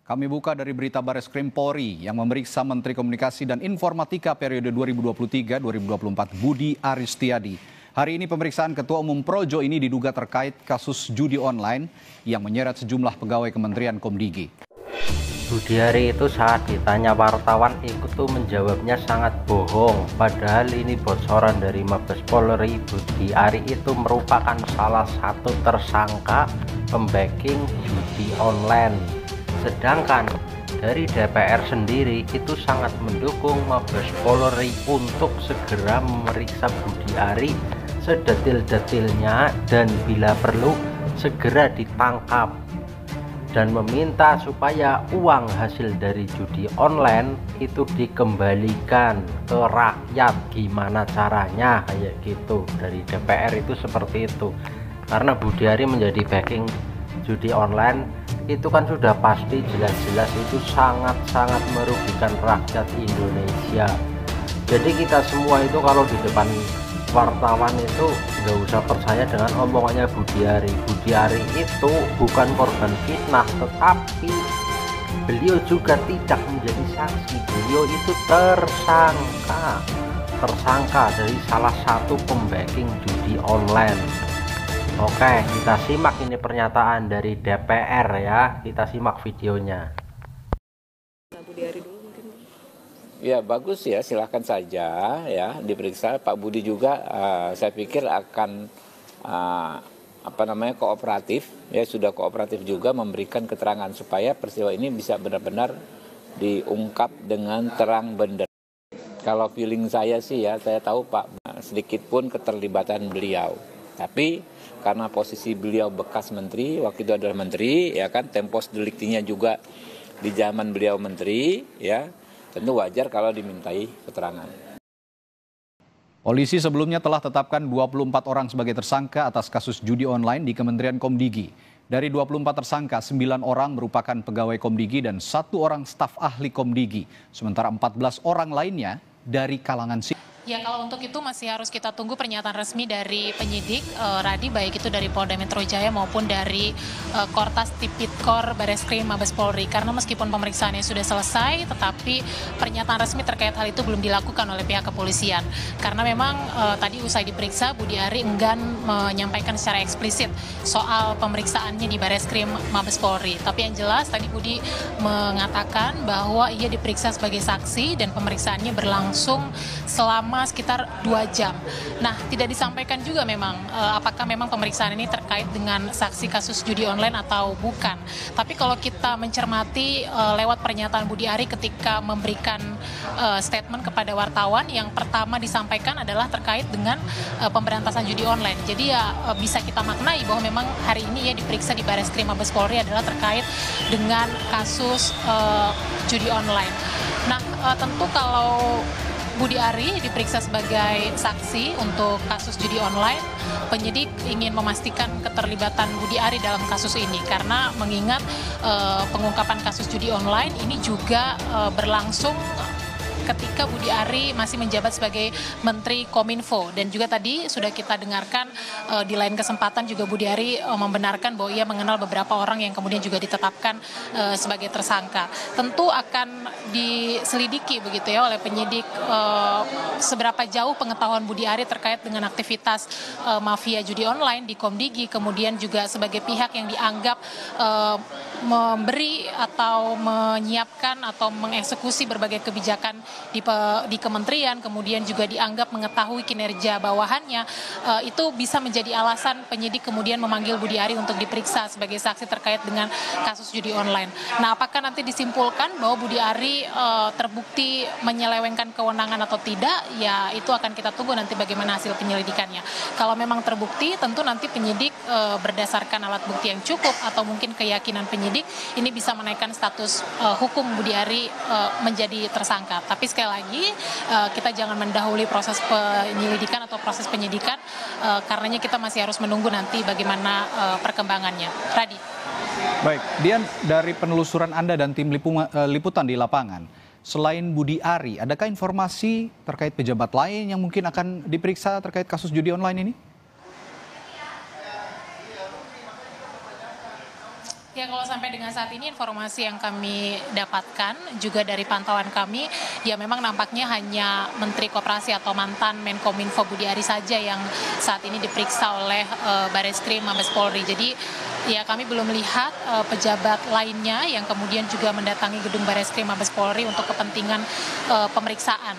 Kami buka dari berita Bareskrim Polri yang memeriksa Menteri Komunikasi dan Informatika periode 2023-2024 Budi Aristiadi. Hari ini pemeriksaan Ketua Umum Projo ini diduga terkait kasus judi online yang menyeret sejumlah pegawai Kementerian Komdigi. Budi Ari itu saat ditanya wartawan ikut tuh menjawabnya sangat bohong. Padahal ini bocoran dari Mabes Polri. Budi Ari itu merupakan salah satu tersangka pembacking judi online. Sedangkan dari DPR sendiri itu sangat mendukung Mabes Polri untuk segera memeriksa Budi Ari sedetil-detilnya dan bila perlu segera ditangkap, dan meminta supaya uang hasil dari judi online itu dikembalikan ke rakyat. Gimana caranya, kayak gitu. Dari DPR itu seperti itu, karena Budi Ari menjadi backing judi online itu kan sudah pasti jelas-jelas itu sangat-sangat merugikan rakyat Indonesia. Jadi kita semua itu kalau di depan wartawan itu nggak usah percaya dengan omongannya Budi Ari. Budi Ari itu bukan korban fitnah, tetapi beliau juga tidak menjadi saksi. Beliau itu tersangka dari salah satu pembacking judi online. Oke, kita simak ini pernyataan dari DPR ya. Kita simak videonya. Budi Ari dulu mungkin. Ya bagus ya, silahkan saja ya diperiksa. Pak Budi juga saya pikir akan kooperatif ya, sudah kooperatif juga memberikan keterangan supaya peristiwa ini bisa benar-benar diungkap dengan terang benderang. Kalau feeling saya sih ya, saya tahu Pak sedikit pun keterlibatan beliau. Tapi karena posisi beliau bekas menteri, waktu itu adalah menteri ya kan, tempus deliktinya juga di zaman beliau menteri ya, tentu wajar kalau dimintai keterangan. Polisi sebelumnya telah tetapkan 24 orang sebagai tersangka atas kasus judi online di Kementerian Komdigi. Dari 24 tersangka, 9 orang merupakan pegawai Komdigi dan 1 orang staf ahli Komdigi. Sementara 14 orang lainnya dari kalangan sipil. Ya, kalau untuk itu masih harus kita tunggu pernyataan resmi dari penyidik, Radi, baik itu dari Polda Metro Jaya maupun dari Kortas Tipikor Bareskrim Mabes Polri. Karena meskipun pemeriksaannya sudah selesai, tetapi pernyataan resmi terkait hal itu belum dilakukan oleh pihak kepolisian. Karena memang tadi usai diperiksa, Budi Ari enggan menyampaikan secara eksplisit soal pemeriksaannya di Bareskrim Mabes Polri. Tapi yang jelas tadi Budi mengatakan bahwa ia diperiksa sebagai saksi dan pemeriksaannya berlangsung selama sekitar 2 jam. Nah, tidak disampaikan juga memang apakah memang pemeriksaan ini terkait dengan saksi kasus judi online atau bukan. Tapi kalau kita mencermati lewat pernyataan Budi Ari ketika memberikan statement kepada wartawan, yang pertama disampaikan adalah terkait dengan pemberantasan judi online. Jadi ya bisa kita maknai bahwa memang hari ini ia diperiksa di Bareskrim Mabes Polri adalah terkait dengan kasus judi online. Nah, tentu kalau Budi Ari diperiksa sebagai saksi untuk kasus judi online, penyidik ingin memastikan keterlibatan Budi Ari dalam kasus ini karena mengingat pengungkapan kasus judi online ini juga berlangsung ketika Budi Ari masih menjabat sebagai Menteri Kominfo. Dan juga tadi sudah kita dengarkan di lain kesempatan juga Budi Ari membenarkan bahwa ia mengenal beberapa orang yang kemudian juga ditetapkan sebagai tersangka. Tentu akan diselidiki begitu ya oleh penyidik seberapa jauh pengetahuan Budi Ari terkait dengan aktivitas mafia judi online di Komdigi, kemudian juga sebagai pihak yang dianggap memberi atau menyiapkan atau mengeksekusi berbagai kebijakan di kementerian, kemudian juga dianggap mengetahui kinerja bawahannya, itu bisa menjadi alasan penyidik kemudian memanggil Budi Ari untuk diperiksa sebagai saksi terkait dengan kasus judi online. Nah, apakah nanti disimpulkan bahwa Budi Ari terbukti menyelewengkan kewenangan atau tidak, ya itu akan kita tunggu nanti bagaimana hasil penyelidikannya. Kalau memang terbukti, tentu nanti penyidik berdasarkan alat bukti yang cukup atau mungkin keyakinan penyidik, ini bisa menaikkan status hukum Budi Ari menjadi tersangka. Tapi sekali lagi kita jangan mendahului proses penyelidikan atau proses penyidikan, karenanya kita masih harus menunggu nanti bagaimana perkembangannya. Radi. Baik, Dian, dari penelusuran Anda dan tim liputan di lapangan, selain Budi Ari, adakah informasi terkait pejabat lain yang mungkin akan diperiksa terkait kasus judi online ini? Ya, kalau sampai dengan saat ini informasi yang kami dapatkan juga dari pantauan kami, ya memang nampaknya hanya Menteri Koperasi atau mantan Menkominfo Budi Ari saja yang saat ini diperiksa oleh Bareskrim Mabes Polri. Jadi ya kami belum melihat pejabat lainnya yang kemudian juga mendatangi gedung Bareskrim Mabes Polri untuk kepentingan pemeriksaan.